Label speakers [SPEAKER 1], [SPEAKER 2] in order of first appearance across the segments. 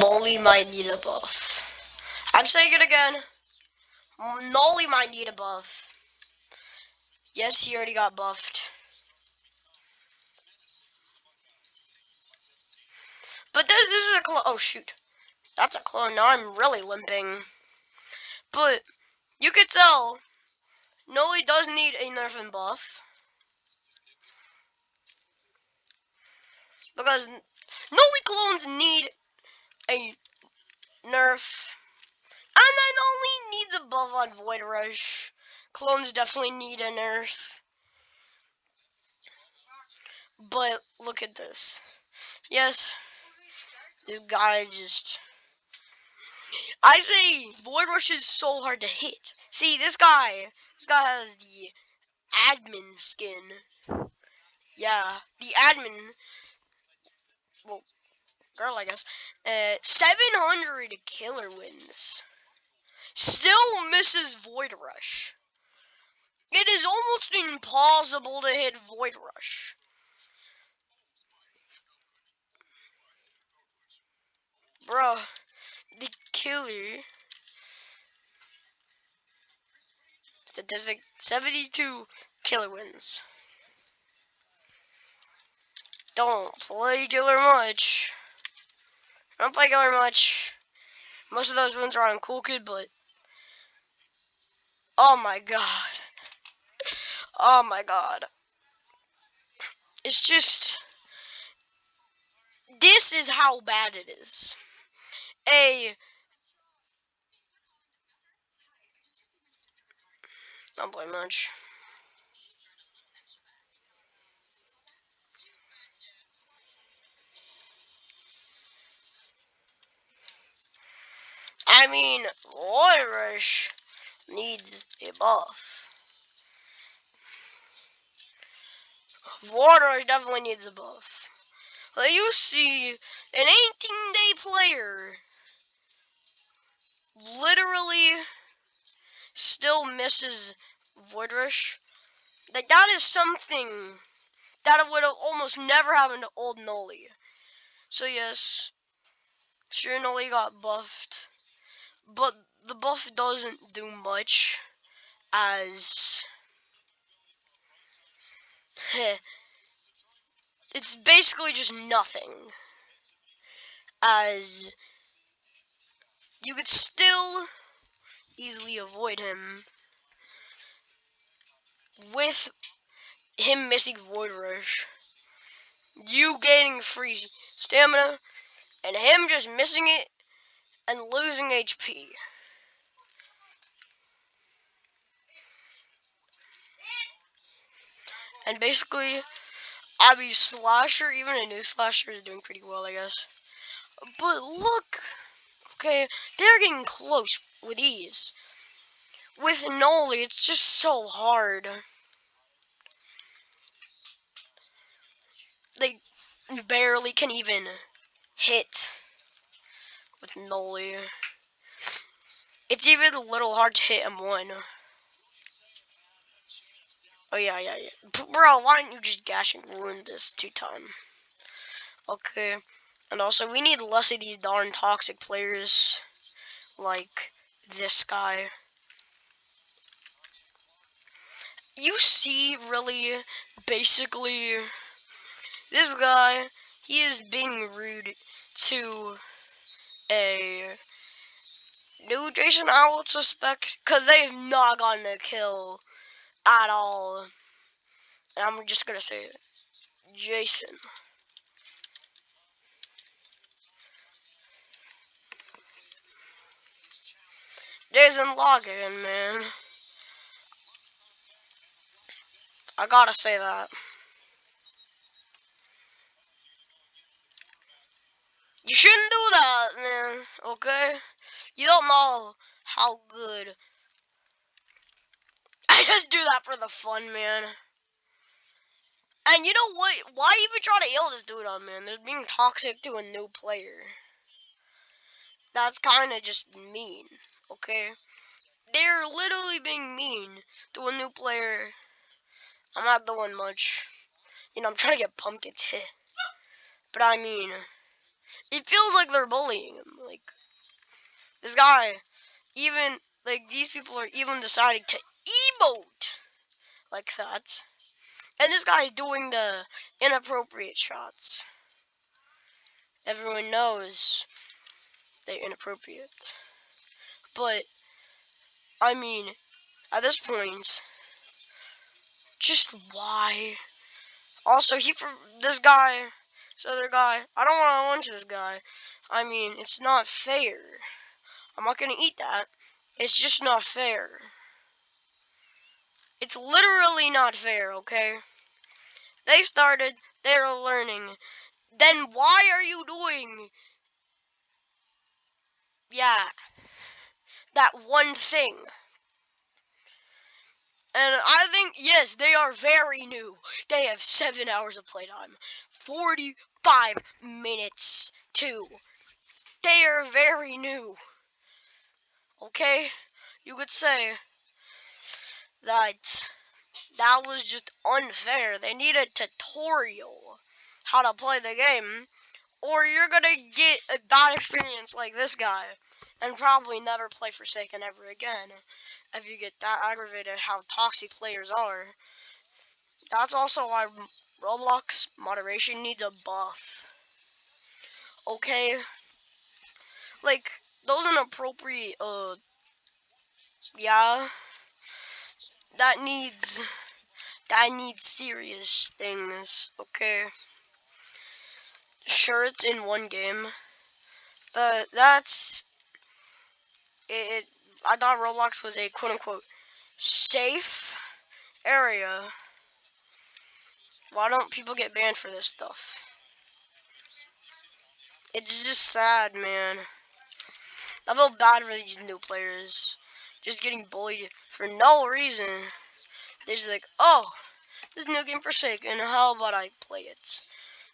[SPEAKER 1] Molly might need a buff. I'm saying it again. Nolly might need a buff. Yes, he already got buffed. But this is a clone. Oh, shoot. That's a clone. Now I'm really limping. But you could tell Nolly does need a nerf and buff. Because Nolly clones need a nerf. And then Nolly needs a buff on Void Rush. Clones definitely need a nerf. But look at this. Yes, this guy just... I say Void Rush is so hard to hit. See, this guy has the admin skin. Yeah, the admin, well, girl, I guess. 700 killer wins. Still misses Void Rush. It is almost impossible to hit Void Rush. Bro, the killer statistic 72 killer wins. Don't play killer much. Don't play killer much. Most of those wins are on Cool Kid, but oh my god. Oh my god. It's just, this is how bad it is. Don't play much. I mean, Void Rush needs a buff. Void Rush definitely needs a buff. Like you see, an 18-day player literally still misses Void Rush. Like, that is something that would have almost never happened to old Noli. So yes, sure Noli got buffed, but the buff doesn't do much, as it's basically just nothing, as you could still easily avoid him with him missing Void Rush, you gaining free stamina, and him just missing it and losing HP. And basically, Abby Slasher, even a new Slasher, is doing pretty well, I guess. But look, okay, they're getting close with ease. With Noli, it's just so hard. They barely can even hit with Noli. It's even a little hard to hit M1. Oh, yeah. Bro, why don't you just gash and ruin this 2-time? Okay. And also, we need less of these darn toxic players. Like this guy. You see, really, basically, this guy, he is being rude to a new Jason Owl suspect, because they've not gotten a kill at all. And I'm just gonna say it. Jason. Jason Logan, man. I gotta say that. You shouldn't do that, man, okay? You don't know how good. I just do that for the fun, man. And you know what? Why even try to heal this dude on, man? They're being toxic to a new player. That's kind of just mean, okay? They're literally being mean to a new player. I'm not doing much. You know, I'm trying to get Pumpkin hit. But I mean, It feels like they're bullying him. Like, this guy, even, like, these people are even deciding to emote like that. And this guy is doing the inappropriate shots. Everyone knows they're inappropriate. But, I mean, at this point, just why? Also, this other guy, I don't want to lunch this guy. I mean, it's not fair. I'm not gonna eat that. It's just not fair. It's literally not fair, okay? They started, they're learning. Then why are you doing, yeah, that one thing? And I think, yes, they are very new. They have 7 hours of playtime. 45 minutes, too. They are very new. Okay? You could say that was just unfair. They need a tutorial how to play the game, or you're gonna get a bad experience like this guy and probably never play Forsaken ever again if you get that aggravated how toxic players are. That's also why Roblox moderation needs a buff. Okay? Like, those inappropriate, yeah, that needs serious things, okay? Sure, it's in one game, but that's it. I thought Roblox was a quote-unquote safe area. Why don't people get banned for this stuff? It's just sad, man. I feel bad for these new players. Just getting bullied for no reason. They're just like, oh, this new game Forsaken, how about I play it?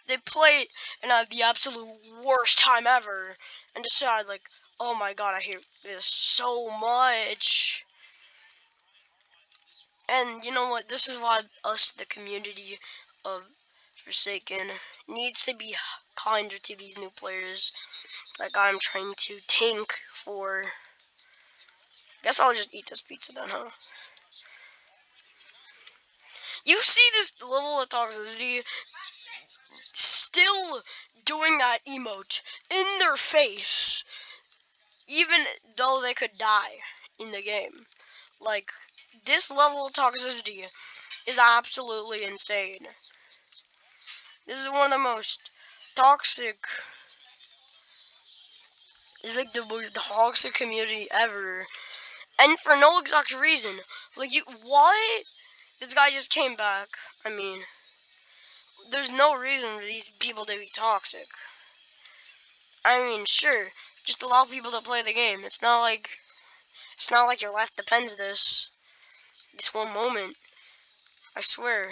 [SPEAKER 1] They play it and have the absolute worst time ever and decide like, oh my god, I hate this so much. And you know what? This is why us, the community of Forsaken, needs to be kinder to these new players. Like I'm trying to tank for. Guess I'll just eat this pizza then, huh? You see this level of toxicity still doing that emote in their face, even though they could die in the game. Like, this level of toxicity is absolutely insane. This is one of the most toxic, it's like the most toxic community ever. And for no exact reason. Like, what? This guy just came back. I mean, there's no reason for these people to be toxic. I mean, sure, just allow people to play the game. It's not like your life depends this one moment. I swear.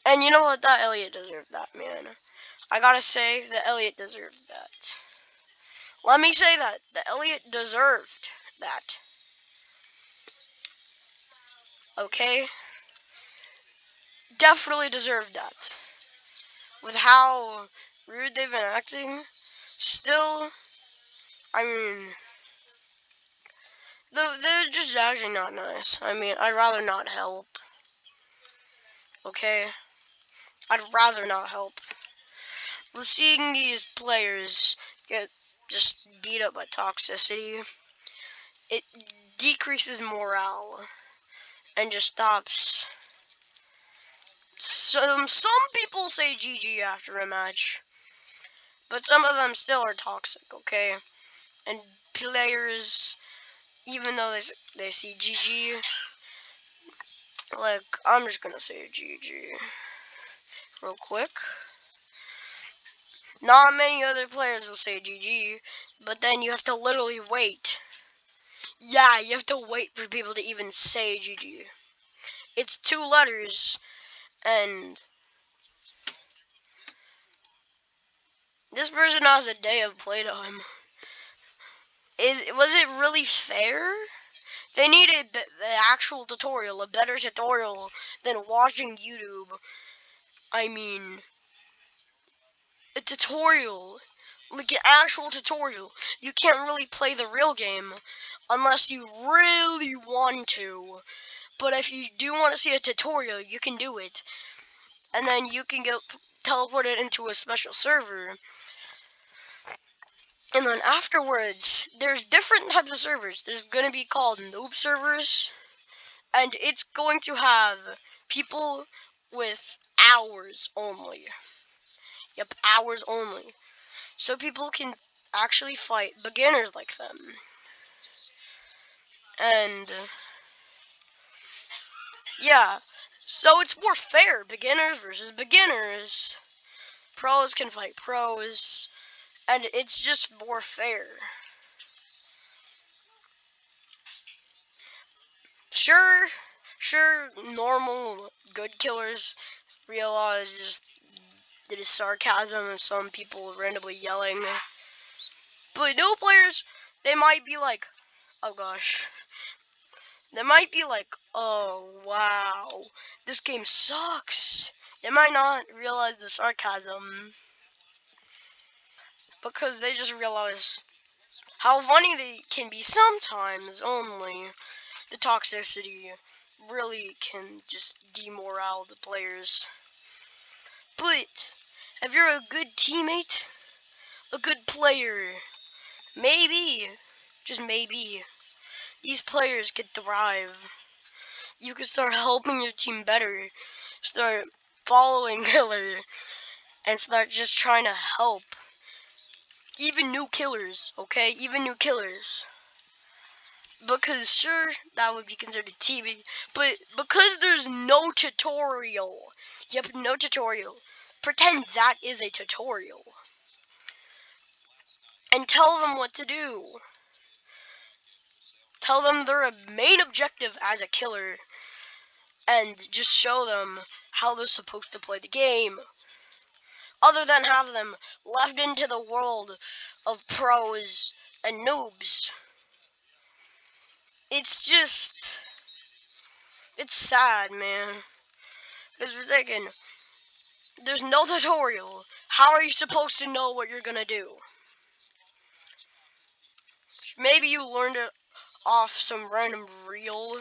[SPEAKER 1] And you know what? That Elliot deserved that, man. I gotta say, the Elliot deserved that. Let me say that. The Elliot deserved that. Okay? Definitely deserved that. With how rude they've been acting, still, I mean, they're just acting not nice. I mean, I'd rather not help. Okay? I'd rather not help. We're seeing these players get just beat up by toxicity. It decreases morale and just stops. Some people say GG after a match, but some of them still are toxic, okay? And players, even though they see GG, like, I'm just gonna say GG real quick. Not many other players will say GG, but then you have to literally wait. Yeah, you have to wait for people to even say GG. It's 2 letters, and this person has a day of playtime. Was it really fair? They needed the actual tutorial, a better tutorial than watching YouTube I mean, a tutorial. Like an actual tutorial. You can't really play the real game unless you really want to. But if you do want to see a tutorial, you can do it. And then you can get teleported into a special server. And then afterwards, there's different types of servers. There's going to be called noob servers. And it's going to have people with hours only. Yep, hours only. So people can actually fight beginners like them. And yeah, so it's more fair. Beginners versus beginners. Pros can fight pros. And it's just more fair. Sure, normal good killers realize just that it's sarcasm and some people randomly yelling. But new players, they might be like, oh gosh. They might be like, oh wow, this game sucks. They might not realize the sarcasm because they just realize how funny they can be sometimes only. The toxicity really can just demorale the players. But if you're a good teammate, a good player, maybe, just maybe, these players could thrive. You can start helping your team better, start following killer, and start just trying to help. Even new killers, okay? Even new killers. Because sure, that would be considered TV, but because there's no tutorial, yep, no tutorial, pretend that is a tutorial. And tell them what to do. Tell them their main objective as a killer, and just show them how they're supposed to play the game. Other than have them left into the world of pros and noobs. It's just, it's sad, man. Because for a second, there's no tutorial. How are you supposed to know what you're gonna do? Maybe you learned it off some random reel.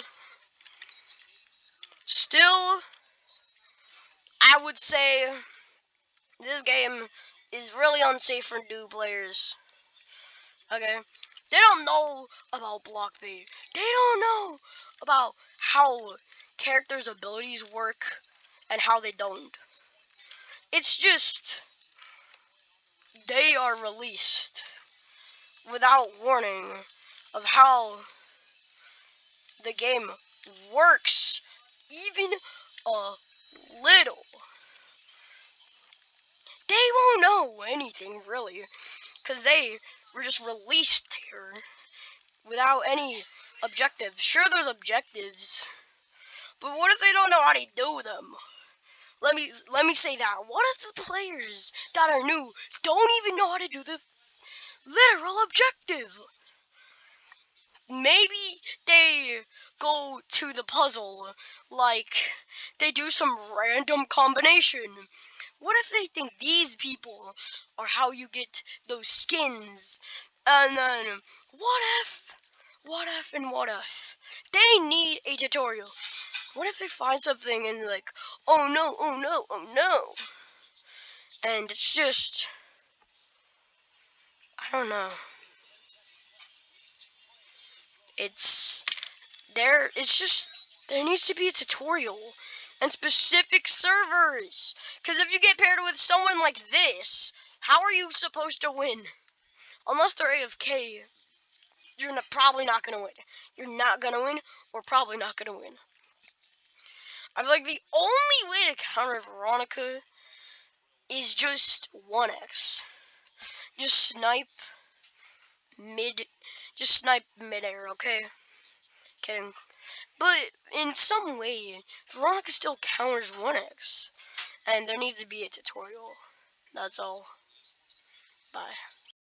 [SPEAKER 1] Still, I would say this game is really unsafe for new players. Okay? They don't know about block bait. They don't know about how characters' abilities work and how they don't. It's just they are released without warning of how the game works, even a little. They won't know anything really, because they were just released there without any objectives. Sure, there's objectives, but what if they don't know how to do them? Let me say that. What if the players that are new don't even know how to do the literal objective? Maybe they go to the puzzle, like they do some random combination. What if they think these people are how you get those skins? And then, what if they need a tutorial? What if they find something and like, oh no, oh no, oh no. And it's just, I don't know. It's just, there needs to be a tutorial and specific servers. Because if you get paired with someone like this, how are you supposed to win? Unless they're AFK, you're probably not going to win. You're not going to win, or probably not going to win. I feel like the only way to counter Veronica is just 1x. Just snipe mid-air, okay? Kidding. But in some way, Veronica still counters 1x. And there needs to be a tutorial. That's all. Bye.